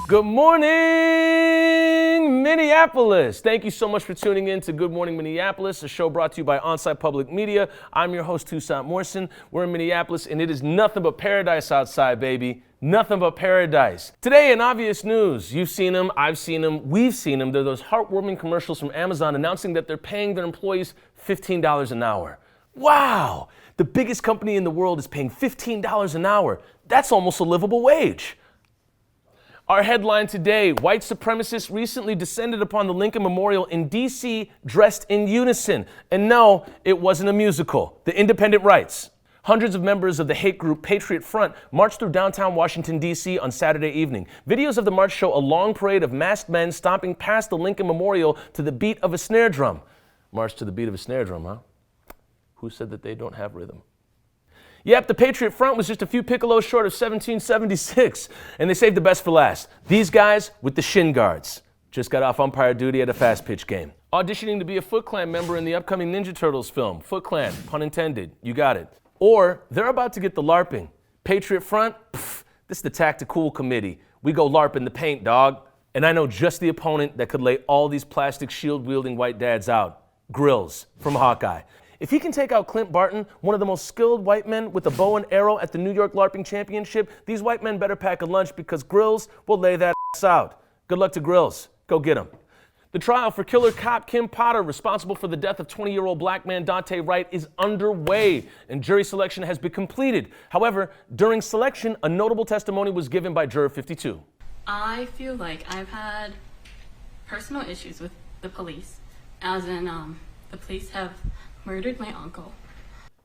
Good morning, Minneapolis. Thank you so much for tuning in to Good Morning Minneapolis, a show brought to you by Onsite Public Media. I'm your host, Toussaint Morrison. We're in Minneapolis, and it is nothing but paradise outside, baby. Nothing but paradise. Today, in obvious news, you've seen them, I've seen them, we've seen them. They're those heartwarming commercials from Amazon announcing that they're paying their employees $15 an hour. Wow! The biggest company in the world is paying $15 an hour. That's almost a livable wage. Our headline today, white supremacists recently descended upon the Lincoln Memorial in D.C. dressed in unison. And no, it wasn't a musical. The Independent Rights. Hundreds of members of the hate group Patriot Front marched through downtown Washington, D.C. on Saturday evening. Videos of the march show a long parade of masked men stomping past the Lincoln Memorial to the beat of a snare drum. March to the beat of a snare drum, huh? Who said that they don't have rhythm? Yep, the Patriot Front was just a few piccolos short of 1776, and they saved the best for last. These guys with the shin guards just got off umpire duty at a fast pitch game. Auditioning to be a Foot Clan member in the upcoming Ninja Turtles film. Foot Clan, pun intended, you got it. Or they're about to get the LARPing. Patriot Front, this is the Tactical Committee. We go LARP in the paint, dog. And I know just the opponent that could lay all these plastic shield-wielding white dads out. Grills from Hawkeye. If he can take out Clint Barton, one of the most skilled white men with a bow and arrow at the New York LARPing Championship, these white men better pack a lunch because Grills will lay that ass out. Good luck to Grills. Go get him. The trial for killer cop Kim Potter, responsible for the death of 20-year-old black man Dante Wright, is underway, and jury selection has been completed. However, during selection, a notable testimony was given by Juror 52. I feel like I've had personal issues with the police, as in the police have murdered my uncle.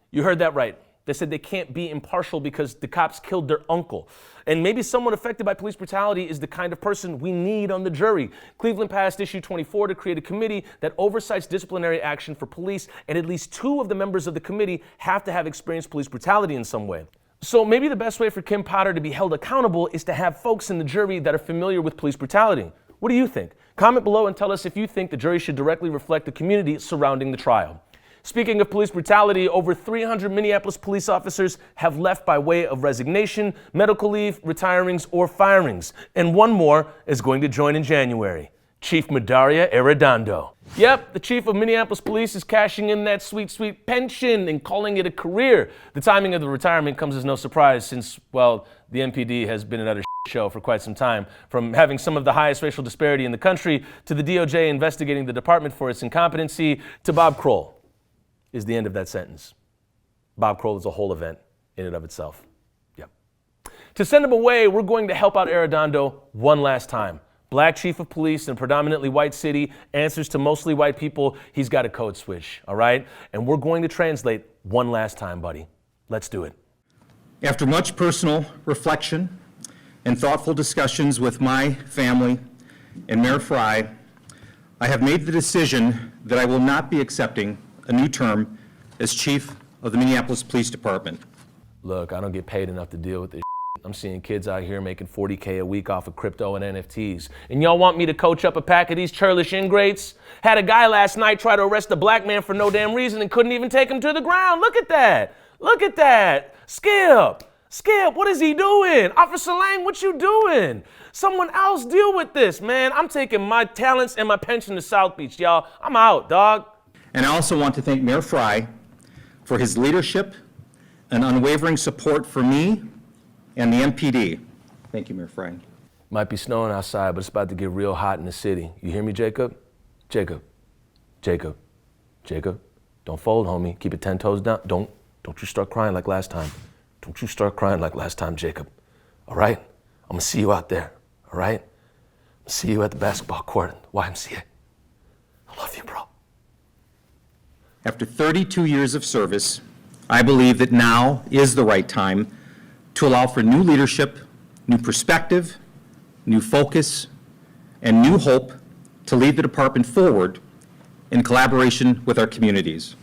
You heard that right. They said they can't be impartial because the cops killed their uncle. And maybe someone affected by police brutality is the kind of person we need on the jury. Cleveland passed Issue 24 to create a committee that oversights disciplinary action for police, and at least 2 of the members of the committee have to have experienced police brutality in some way. So maybe the best way for Kim Potter to be held accountable is to have folks in the jury that are familiar with police brutality. What do you think? Comment below and tell us if you think the jury should directly reflect the community surrounding the trial. Speaking of police brutality, over 300 Minneapolis police officers have left by way of resignation, medical leave, retirings, or firings. And one more is going to join in January. Chief Medaria Arredondo. Yep, the chief of Minneapolis Police is cashing in that sweet, sweet pension and calling it a career. The timing of the retirement comes as no surprise since, well, the MPD has been another show for quite some time. From having some of the highest racial disparity in the country, to the DOJ investigating the department for its incompetency, to Bob Kroll. Is the end of that sentence. Bob Kroll is a whole event in and of itself. Yep. To send him away, we're going to help out Arredondo one last time. Black chief of police in a predominantly white city, answers to mostly white people. He's got a code switch, all right? And we're going to translate one last time, buddy. Let's do it. After much personal reflection and thoughtful discussions with my family and Mayor Frey, I have made the decision that I will not be accepting a new term as chief of the Minneapolis Police Department. Look, I don't get paid enough to deal with this. I'm seeing kids out here making $40K a week off of crypto and NFTs. And y'all want me to coach up a pack of these churlish ingrates? Had a guy last night try to arrest a black man for no damn reason and couldn't even take him to the ground. Look at that. Look at that. Skip, what is he doing? Officer Lang, what you doing? Someone else deal with this, man. I'm taking my talents and my pension to South Beach, y'all. I'm out, dog. And I also want to thank Mayor Frey for his leadership and unwavering support for me and the MPD. Thank you, Mayor Frey. Might be snowing outside, but it's about to get real hot in the city. You hear me, Jacob? Jacob. Don't fold, homie. Keep it 10 toes down. Don't you start crying like last time. Don't you start crying like last time, Jacob. All right? I'm gonna see you out there. All right? I'm gonna see you at the basketball court, YMCA. I love you, bro. After 32 years of service, I believe that now is the right time to allow for new leadership, new perspective, new focus, and new hope to lead the department forward in collaboration with our communities.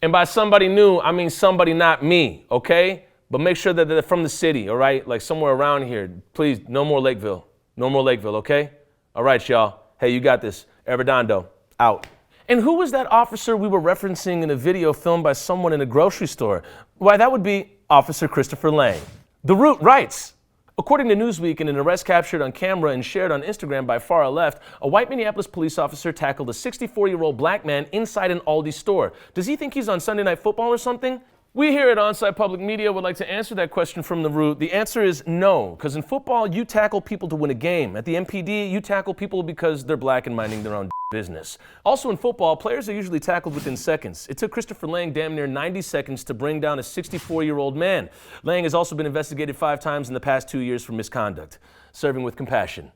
And by somebody new, I mean somebody not me, okay? But make sure that they're from the city, all right? Like somewhere around here. Please, no more Lakeville. No more Lakeville, okay? All right, y'all. Hey, you got this. Arredondo, out. And who was that officer we were referencing in a video filmed by someone in a grocery store? Why, that would be Officer Christopher Lang. The Root writes, According to Newsweek, in an arrest captured on camera and shared on Instagram by Far Left, a white Minneapolis police officer tackled a 64-year-old black man inside an Aldi store. Does he think he's on Sunday Night Football or something? We here at Onsite Public Media would like to answer that question from the root. The answer is no, because in football, you tackle people to win a game. At the MPD, you tackle people because they're black and minding their own business. Also in football, players are usually tackled within seconds. It took Christopher Lang damn near 90 seconds to bring down a 64-year-old man. Lang has also been investigated 5 times in the past 2 years for misconduct. Serving with compassion.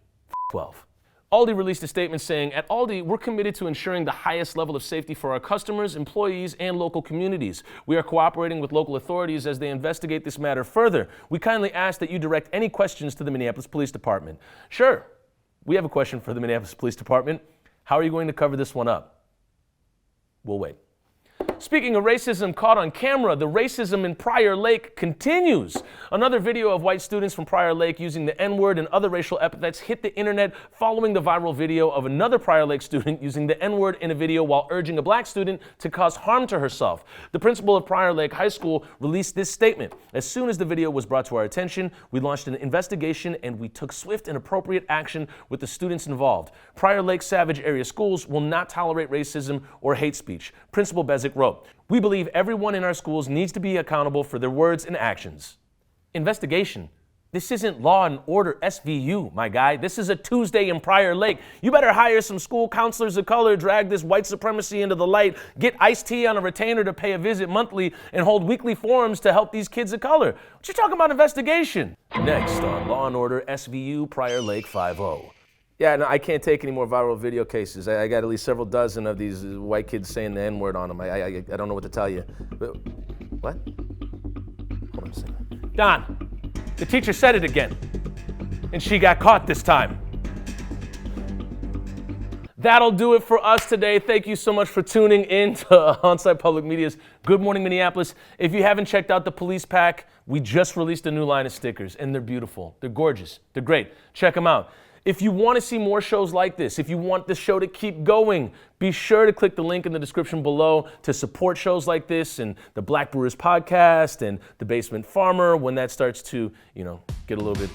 12. Aldi released a statement saying, "At Aldi, we're committed to ensuring the highest level of safety for our customers, employees, and local communities. We are cooperating with local authorities as they investigate this matter further. We kindly ask that you direct any questions to the Minneapolis Police Department." Sure, we have a question for the Minneapolis Police Department. How are you going to cover this one up? We'll wait. Speaking of racism caught on camera, the racism in Prior Lake continues. Another video of white students from Prior Lake using the N-word and other racial epithets hit the internet following the viral video of another Prior Lake student using the N-word in a video while urging a black student to cause harm to herself. The principal of Prior Lake High School released this statement. "As soon as the video was brought to our attention, we launched an investigation and we took swift and appropriate action with the students involved. Prior Lake Savage area schools will not tolerate racism or hate speech." Principal Bezic wrote, "We believe everyone in our schools needs to be accountable for their words and actions." Investigation. This isn't Law and Order SVU, my guy. This is a Tuesday in Prior Lake. You better hire some school counselors of color, drag this white supremacy into the light, get iced tea on a retainer to pay a visit monthly, and hold weekly forums to help these kids of color. What you talking about investigation? Next on Law and Order SVU Prior Lake 5-0. Yeah, no, I can't take any more viral video cases. I got at least several dozen of these white kids saying the N-word on them. I don't know what to tell you. But, what? Hold on a second. Don, the teacher said it again. And she got caught this time. That'll do it for us today. Thank you so much for tuning in to Onsite Public Media's Good Morning Minneapolis. If you haven't checked out the police pack, we just released a new line of stickers, and they're beautiful. They're gorgeous. They're great. Check them out. If you want to see more shows like this, if you want the show to keep going, be sure to click the link in the description below to support shows like this and the Black Brewers Podcast and the Basement Farmer when that starts to, get a little bit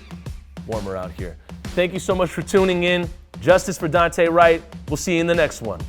warmer out here. Thank you so much for tuning in. Justice for Dante Wright. We'll see you in the next one.